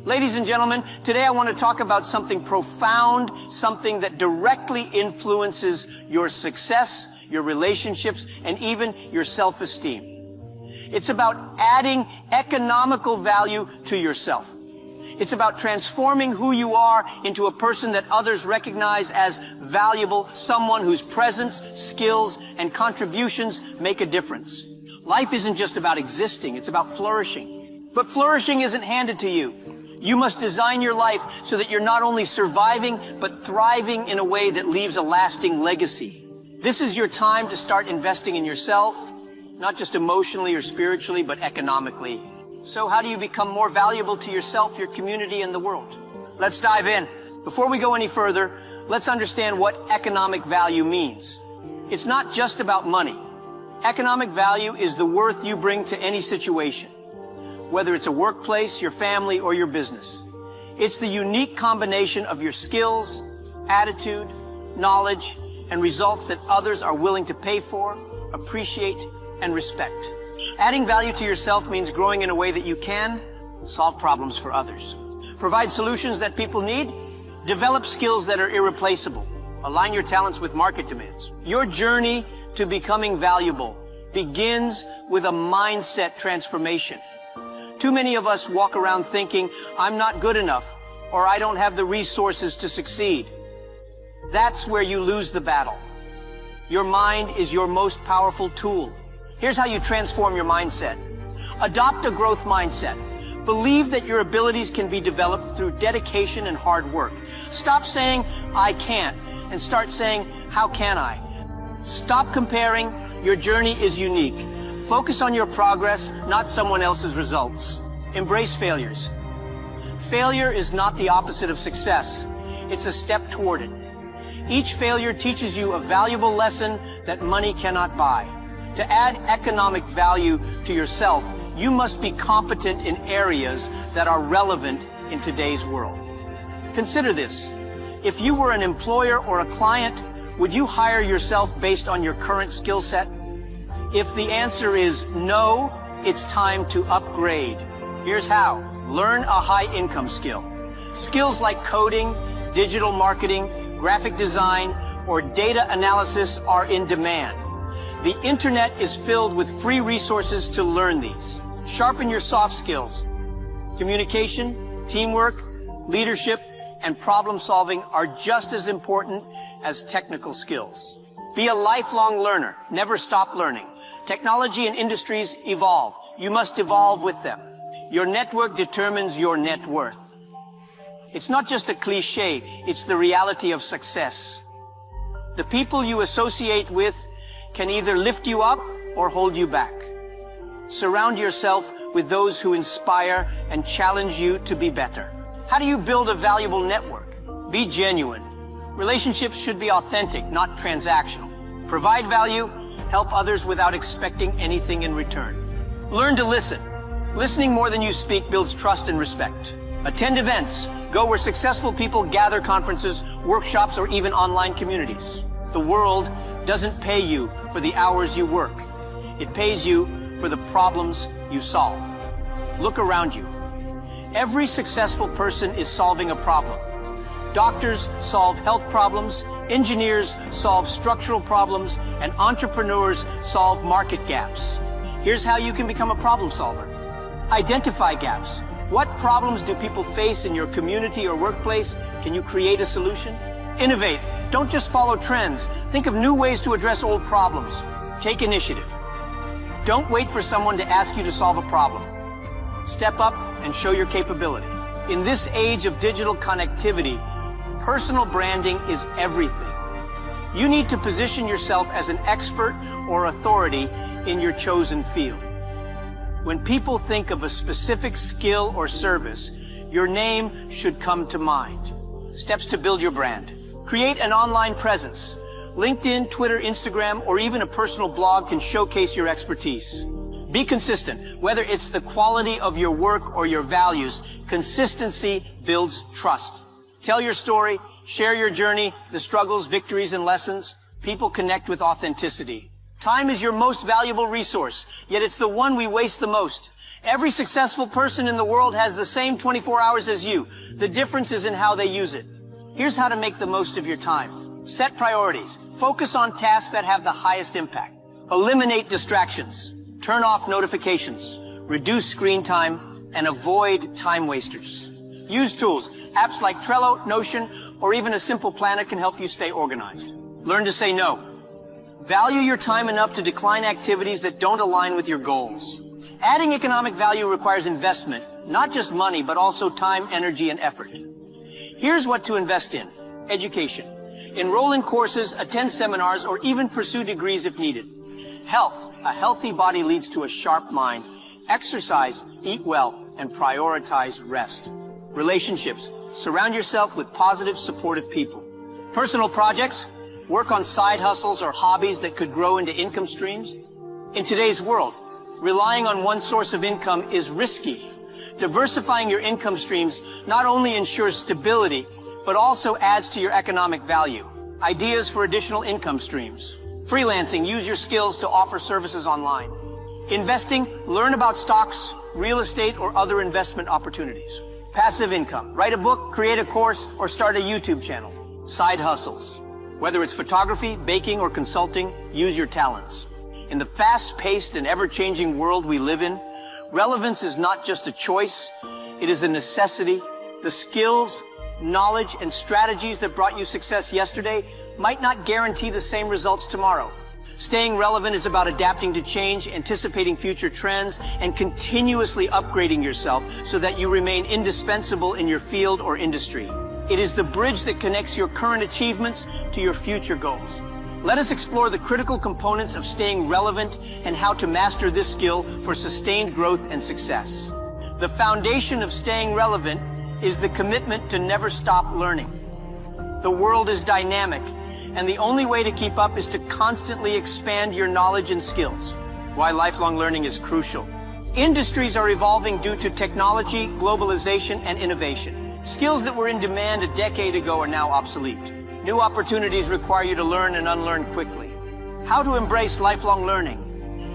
Ladies and gentlemen, today I want to talk about something profound, something that directly influences your success, your relationships, and even your self-esteem. It's about adding economical value to yourself. It's about transforming who you are into a person that others recognize as valuable, someone whose presence, skills, and contributions make a difference. Life isn't just about existing, it's about flourishing. But flourishing isn't handed to you. You must design your life so that you're not only surviving, but thriving in a way that leaves a lasting legacy. This is your time to start investing in yourself, not just emotionally or spiritually, but economically. So how do you become more valuable to yourself, your community, and the world? Let's dive in. Before we go any further, let's understand what economic value means. It's not just about money. Economic value is the worth you bring to any situation, whether it's a workplace, your family, or your business. It's the unique combination of your skills, attitude, knowledge, and results that others are willing to pay for, appreciate, and respect. Adding value to yourself means growing in a way that you can solve problems for others, provide solutions that people need, develop skills that are irreplaceable, align your talents with market demands. Your journey to becoming valuable begins with a mindset transformation. Too many of us walk around thinking, I'm not good enough, or I don't have the resources to succeed. That's where you lose the battle. Your mind is your most powerful tool. Here's how you transform your mindset. Adopt a growth mindset. Believe that your abilities can be developed through dedication and hard work. Stop saying, I can't, and start saying, how can I? Stop comparing. Your journey is unique. Focus on your progress, not someone else's results. Embrace failures. Failure is not the opposite of success. It's a step toward it. Each failure teaches you a valuable lesson that money cannot buy. To add economic value to yourself, you must be competent in areas that are relevant in today's world. Consider this. If you were an employer or a client, would you hire yourself based on your current skill set? If the answer is no, it's time to upgrade. Here's how. Learn a high-income skill. Skills like coding, digital marketing, graphic design, or data analysis are in demand. The internet is filled with free resources to learn these. Sharpen your soft skills. Communication, teamwork, leadership, and problem solving are just as important as technical skills. Be a lifelong learner. Never stop learning. Technology and industries evolve. You must evolve with them. Your network determines your net worth. It's not just a cliche, it's the reality of success. The people you associate with can either lift you up or hold you back. Surround yourself with those who inspire and challenge you to be better. How do you build a valuable network? Be genuine. Relationships should be authentic, not transactional. Provide value, help others without expecting anything in return. Learn to listen. Listening more than you speak builds trust and respect. Attend events. Go where successful people gather, conferences, workshops, or even online communities. The world doesn't pay you for the hours you work. It pays you for the problems you solve. Look around you. Every successful person is solving a problem. Doctors solve health problems, engineers solve structural problems, and entrepreneurs solve market gaps. Here's how you can become a problem solver. Identify gaps. What problems do people face in your community or workplace? Can you create a solution? Innovate. Don't just follow trends. Think of new ways to address old problems. Take initiative. Don't wait for someone to ask you to solve a problem. Step up and show your capability. In this age of digital connectivity, personal branding is everything. You need to position yourself as an expert or authority in your chosen field. When people think of a specific skill or service, your name should come to mind. Steps to build your brand. Create an online presence. LinkedIn, Twitter, Instagram, or even a personal blog can showcase your expertise. Be consistent. Whether it's the quality of your work or your values, consistency builds trust. Tell your story, share your journey, the struggles, victories, and lessons. People connect with authenticity. Time is your most valuable resource, yet it's the one we waste the most. Every successful person in the world has the same 24 hours as you. The difference is in how they use it. Here's how to make the most of your time. Set priorities. Focus on tasks that have the highest impact. Eliminate distractions. Turn off notifications. Reduce screen time and avoid time wasters. Use tools. Apps like Trello, Notion, or even a simple planner can help you stay organized. Learn to say no. Value your time enough to decline activities that don't align with your goals. Adding economic value requires investment, not just money, but also time, energy, and effort. Here's what to invest in. Education. Enroll in courses, attend seminars, or even pursue degrees if needed. Health. A healthy body leads to a sharp mind. Exercise, eat well, and prioritize rest. Relationships. Surround yourself with positive, supportive people. Personal projects. Work on side hustles or hobbies that could grow into income streams. In today's world, relying on one source of income is risky. Diversifying your income streams not only ensures stability, but also adds to your economic value. Ideas for additional income streams. Freelancing, use your skills to offer services online. Investing, learn about stocks, real estate, or other investment opportunities. Passive income, write a book, create a course, or start a YouTube channel. Side hustles. Whether it's photography, baking, or consulting, use your talents. In the fast-paced and ever-changing world we live in, relevance is not just a choice, it is a necessity. The skills, knowledge, and strategies that brought you success yesterday might not guarantee the same results tomorrow. Staying relevant is about adapting to change, anticipating future trends, and continuously upgrading yourself so that you remain indispensable in your field or industry. It is the bridge that connects your current achievements to your future goals. Let us explore the critical components of staying relevant and how to master this skill for sustained growth and success. The foundation of staying relevant is the commitment to never stop learning. The world is dynamic, and the only way to keep up is to constantly expand your knowledge and skills. Why lifelong learning is crucial. Industries are evolving due to technology, globalization, and innovation. Skills that were in demand a decade ago are now obsolete. New opportunities require you to learn and unlearn quickly. How to embrace lifelong learning.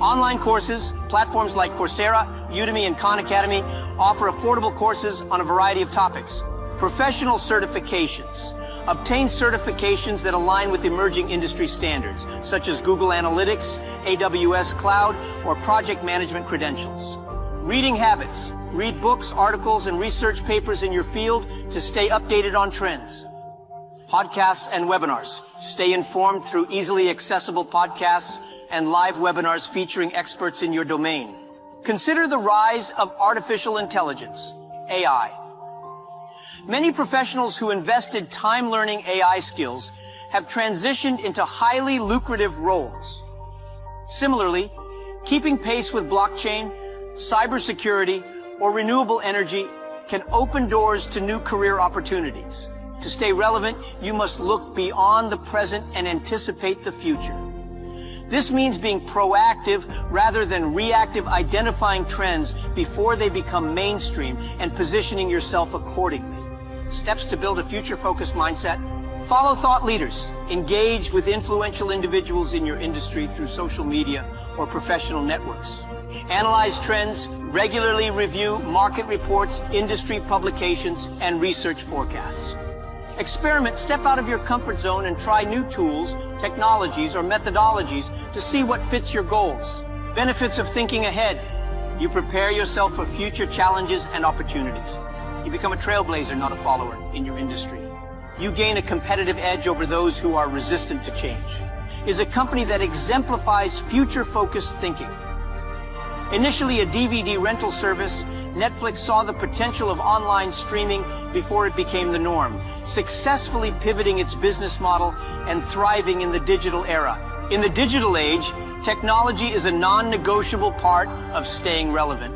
Online courses, platforms like Coursera, Udemy, and Khan Academy offer affordable courses on a variety of topics. Professional certifications. Obtain certifications that align with emerging industry standards, such as Google Analytics, AWS Cloud, or project management credentials. Reading habits. Read books, articles, and research papers in your field to stay updated on trends. Podcasts and webinars. Stay informed through easily accessible podcasts and live webinars featuring experts in your domain. Consider the rise of artificial intelligence, AI. Many professionals who invested time learning AI skills have transitioned into highly lucrative roles. Similarly, keeping pace with blockchain, cybersecurity, or renewable energy can open doors to new career opportunities. To stay relevant, you must look beyond the present and anticipate the future. This means being proactive rather than reactive, identifying trends before they become mainstream and positioning yourself accordingly. Steps to build a future-focused mindset. Follow thought leaders. Engage with influential individuals in your industry through social media or professional networks. Analyze trends. Regularly review market reports, industry publications, and research forecasts. Experiment, step out of your comfort zone and try new tools, technologies, or methodologies to see what fits your goals. Benefits of thinking ahead. You prepare yourself for future challenges and opportunities. You become a trailblazer, not a follower, in your industry. You gain a competitive edge over those who are resistant to change. Is a company that exemplifies future-focused thinking. Initially a DVD rental service, Netflix saw the potential of online streaming before it became the norm, successfully pivoting its business model and thriving in the digital era. In the digital age, technology is a non-negotiable part of staying relevant.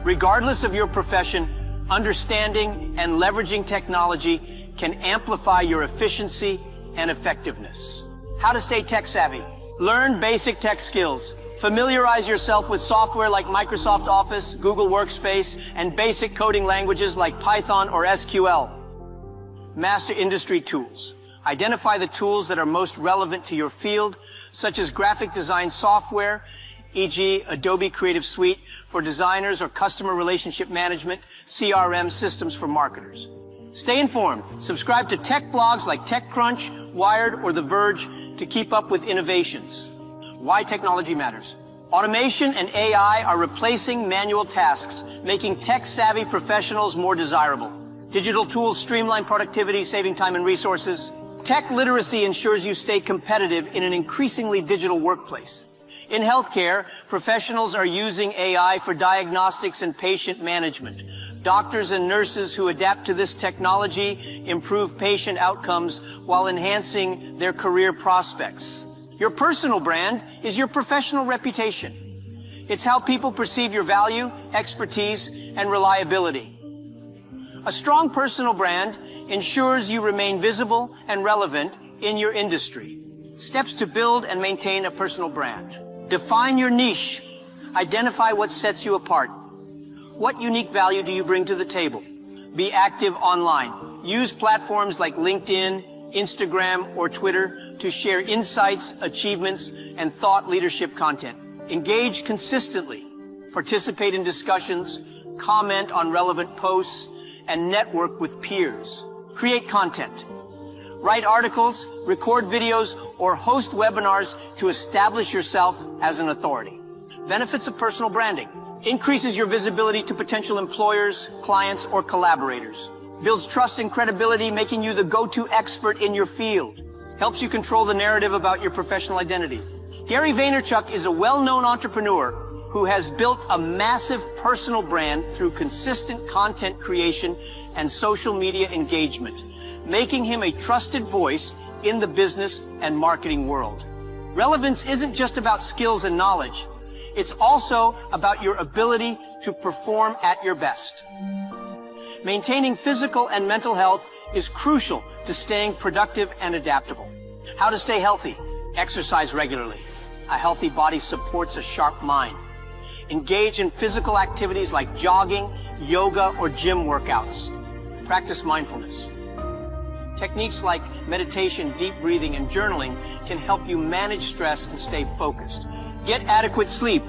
Regardless of your profession, understanding and leveraging technology can amplify your efficiency and effectiveness. How to stay tech savvy. Learn basic tech skills. Familiarize yourself with software like Microsoft Office, Google Workspace, and basic coding languages like Python or SQL. Master industry tools. Identify the tools that are most relevant to your field. such as graphic design software, e.g. Adobe Creative Suite for designers or customer relationship management, CRM systems for marketers. Stay informed. Subscribe to tech blogs like TechCrunch, Wired, or The Verge to keep up with innovations. Why technology matters. Automation and AI are replacing manual tasks, making tech-savvy professionals more desirable. Digital tools streamline productivity, saving time and resources. Tech literacy ensures you stay competitive in an increasingly digital workplace. In healthcare, professionals are using AI for diagnostics and patient management. Doctors and nurses who adapt to this technology improve patient outcomes while enhancing their career prospects. Your personal brand is your professional reputation. It's how people perceive your value, expertise, and reliability. A strong personal brand ensures you remain visible and relevant in your industry. Steps to build and maintain a personal brand. Define your niche. Identify what sets you apart. What unique value do you bring to the table? Be active online. Use platforms like LinkedIn, Instagram, or Twitter to share insights, achievements, and thought leadership content. Engage consistently. Participate in discussions, comment on relevant posts, and network with peers. Create content. Write articles, record videos, or host webinars to establish yourself as an authority. Benefits of personal branding. Increases your visibility to potential employers, clients, or collaborators. Builds trust and credibility, making you the go-to expert in your field. Helps you control the narrative about your professional identity. Gary Vaynerchuk is a well-known entrepreneur who has built a massive personal brand through consistent content creation and social media engagement, making him a trusted voice in the business and marketing world. Relevance isn't just about skills and knowledge. It's also about your ability to perform at your best. Maintaining physical and mental health is crucial to staying productive and adaptable. How to stay healthy? Exercise regularly. A healthy body supports a sharp mind. Engage in physical activities like jogging, yoga, or gym workouts. Practice mindfulness. Techniques like meditation, deep breathing, and journaling can help you manage stress and stay focused. Get adequate sleep.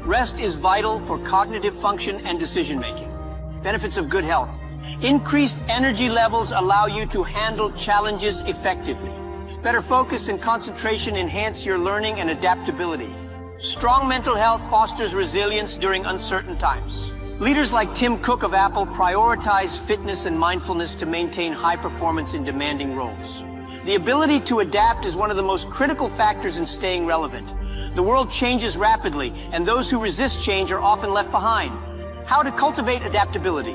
Rest is vital for cognitive function and decision-making. Benefits of good health. Increased energy levels allow you to handle challenges effectively. Better focus and concentration enhance your learning and adaptability. Strong mental health fosters resilience during uncertain times. Leaders like Tim Cook of Apple prioritize fitness and mindfulness to maintain high performance in demanding roles. The ability to adapt is one of the most critical factors in staying relevant. The world changes rapidly, and those who resist change are often left behind. How to cultivate adaptability?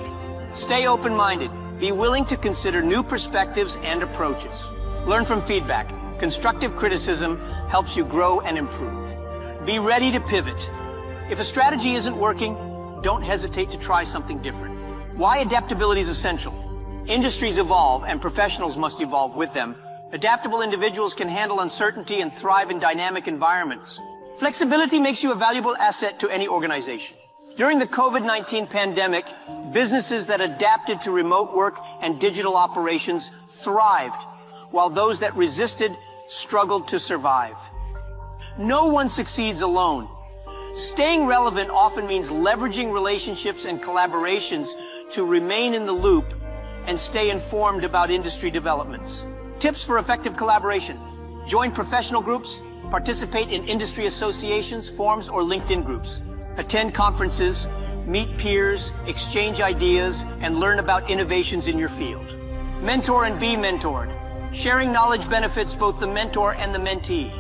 Stay open-minded. Be willing to consider new perspectives and approaches. Learn from feedback. Constructive criticism helps you grow and improve. Be ready to pivot. If a strategy isn't working, don't hesitate to try something different. Why adaptability is essential? Industries evolve and professionals must evolve with them. Adaptable individuals can handle uncertainty and thrive in dynamic environments. Flexibility makes you a valuable asset to any organization. During the COVID-19 pandemic, businesses that adapted to remote work and digital operations thrived, while those that resisted struggled to survive. No one succeeds alone. Staying relevant often means leveraging relationships and collaborations to remain in the loop and stay informed about industry developments. Tips for effective collaboration. Join professional groups, participate in industry associations, forums, or LinkedIn groups. Attend conferences, meet peers, exchange ideas, and learn about innovations in your field. Mentor and be mentored. Sharing knowledge benefits both the mentor and the mentee.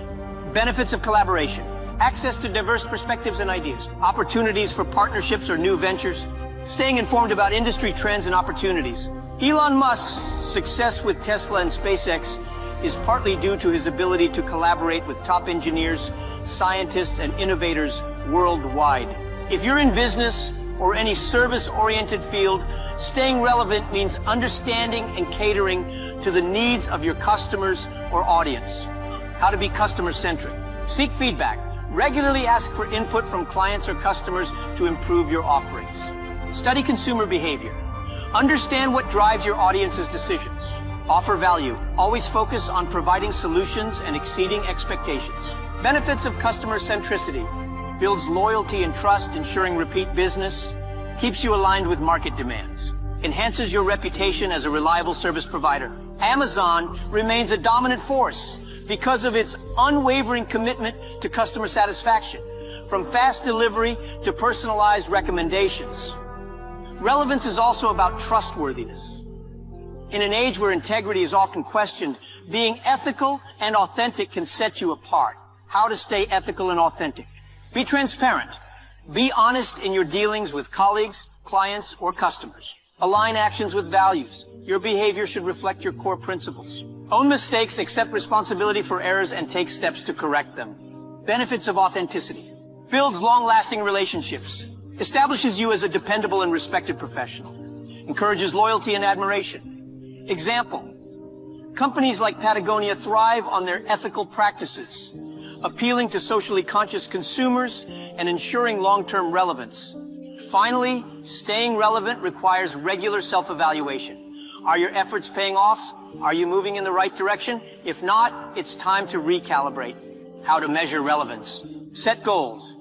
Benefits of collaboration. Access to diverse perspectives and ideas. Opportunities for partnerships or new ventures. Staying informed about industry trends and opportunities. Elon Musk's success with Tesla and SpaceX is partly due to his ability to collaborate with top engineers, scientists, and innovators worldwide. If you're in business or any service-oriented field, staying relevant means understanding and catering to the needs of your customers or audience. How to be customer-centric. Seek feedback. Regularly ask for input from clients or customers to improve your offerings. Study consumer behavior. Understand what drives your audience's decisions. Offer value. Always focus on providing solutions and exceeding expectations. Benefits of customer centricity. Builds loyalty and trust, ensuring repeat business. Keeps you aligned with market demands. Enhances your reputation as a reliable service provider. Amazon remains a dominant force because of its unwavering commitment to customer satisfaction, from fast delivery to personalized recommendations. Relevance is also about trustworthiness. In an age where integrity is often questioned, being ethical and authentic can set you apart. How to stay ethical and authentic. Be transparent. Be honest in your dealings with colleagues, clients, or customers. Align actions with values. Your behavior should reflect your core principles. Own mistakes, accept responsibility for errors, and take steps to correct them. Benefits of authenticity. Builds long-lasting relationships. Establishes you as a dependable and respected professional. Encourages loyalty and admiration. Example. Companies like Patagonia thrive on their ethical practices, appealing to socially conscious consumers and ensuring long-term relevance. Finally, staying relevant requires regular self-evaluation. Are your efforts paying off? Are you moving in the right direction? If not, it's time to recalibrate. How to measure relevance. Set goals.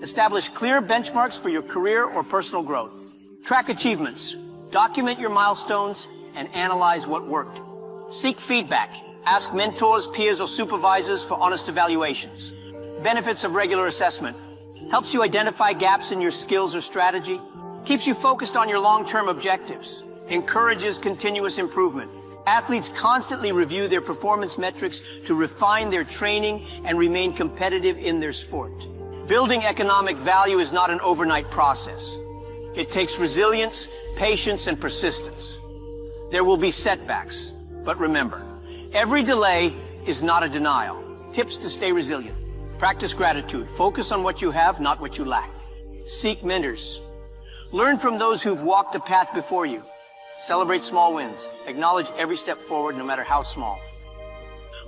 Establish clear benchmarks for your career or personal growth. Track achievements. Document your milestones and analyze what worked. Seek feedback. Ask mentors, peers, or supervisors for honest evaluations. Benefits of regular assessment. Helps you identify gaps in your skills or strategy. Keeps you focused on your long-term objectives. Encourages continuous improvement. Athletes constantly review their performance metrics to refine their training and remain competitive in their sport. Building economic value is not an overnight process. It takes resilience, patience, and persistence. There will be setbacks, but remember, every delay is not a denial. Tips to stay resilient. Practice gratitude. Focus on what you have, not what you lack. Seek mentors. Learn from those who've walked a path before you. Celebrate small wins. Acknowledge every step forward, no matter how small.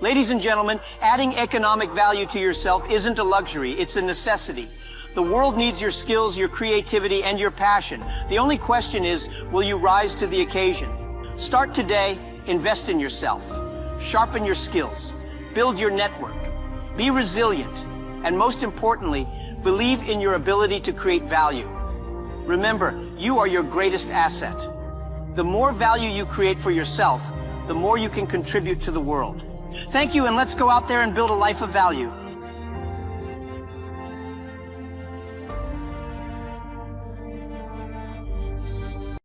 Ladies and gentlemen, adding economic value to yourself isn't a luxury, it's a necessity. The world needs your skills, your creativity, and your passion. The only question is, will you rise to the occasion? Start today, invest in yourself. Sharpen your skills. Build your network. Be resilient. And most importantly, believe in your ability to create value. Remember, you are your greatest asset. The more value you create for yourself, the more you can contribute to the world. Thank you, and let's go out there and build a life of value.